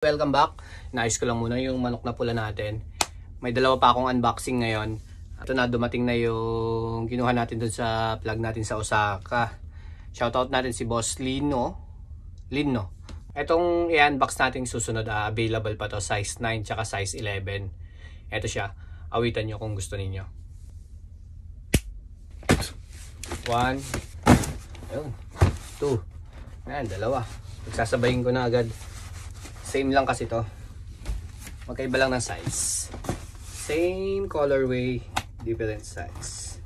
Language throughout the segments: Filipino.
Welcome back. Naayos ko lang muna yung manok na pula natin. May dalawa pa akong unboxing ngayon. Ito na, dumating na yung kinuha natin dun sa plug natin sa Osaka. Shoutout natin si Boss Lino. Itong i-unbox natin susunod, available pa to, size 9 tsaka size 11. Ito siya. Awitan nyo kung gusto ninyo. 1, ayun, 2, ayan, dalawa. Pagsasabayin ko na agad. Same lang kasi to. Magkaiba lang ng size. Same colorway, different size.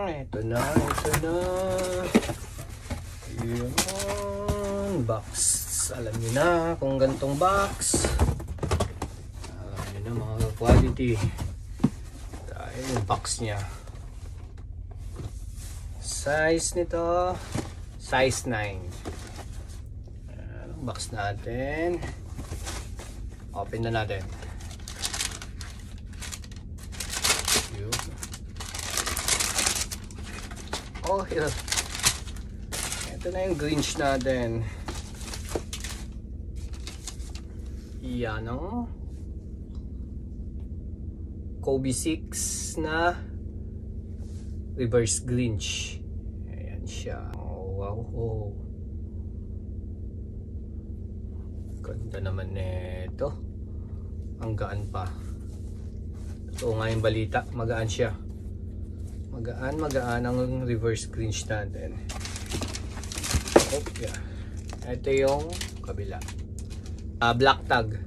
Ito na. Yun. Box. Alam niyo na kung gantong box. Mga quality dahil yung box nya, size nito size 9. Box natin, open na natin. Oh, here. Ito na yung Grinch natin. Yan o, Kobe 6 na reverse Grinch. Ayan siya. Oh, wow. Oh. Ganda naman nito. Ang gaan pa. Ito nga yung balita. Magaan siya. Magaan ang reverse Grinch natin. Oh, yeah. Ito yung kabila. Black tag.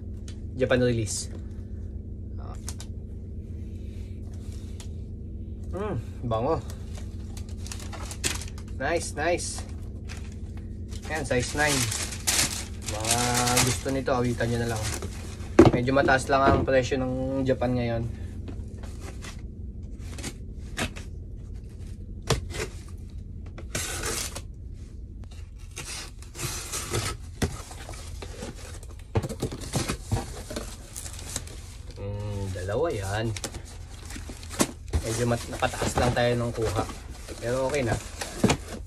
Japan release. Bango. Nice. Ayan, size 9. Mga gusto nito, awitan nyo na lang. Medyo mataas lang ang presyo ng Japan ngayon. Dalawa yan. Medyo napataas lang tayo ng kuha. Pero okay na.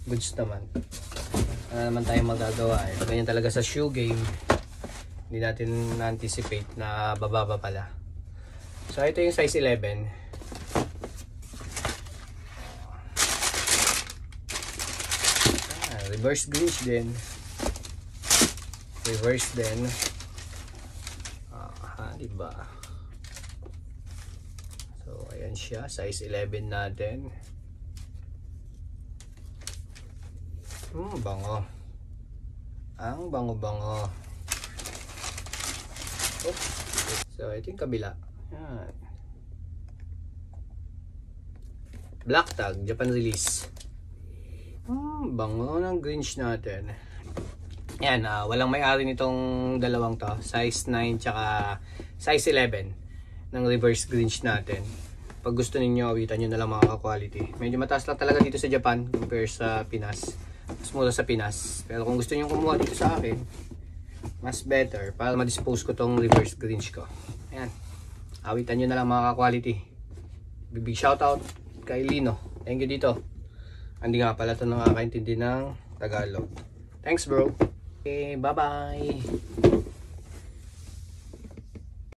Goods naman. Ano naman tayo magagawa eh. Ganyan talaga sa shoe game. Hindi natin na-anticipate na bababa pala. So ito yung size 11. Reverse Grinch din. Reverse din. Diba? So ayan siya, size 11 natin. Bango. Ang bango. Oops. So ito yung kabila. Yan. Black tag, Japan release. Bango ng Grinch natin. Yan, walang may-ari nitong dalawang to, size 9 tsaka size 11 ng reverse Grinch natin. Pag gusto ninyo, awitan nyo na lang mga ka-quality. Medyo mataas lang talaga dito sa Japan compare sa Pinas. Mas mura sa Pinas. Pero kung gusto nyo kumuha dito sa akin, mas better para ma-dispose ko tong reverse Grinch ko. Ayan, awitan nyo na lang mga ka-quality. Big shoutout kay Lino. Thank you dito. Hindi nga pala ito nakakaintindi ng Tagalog. Thanks bro. Okay, bye-bye.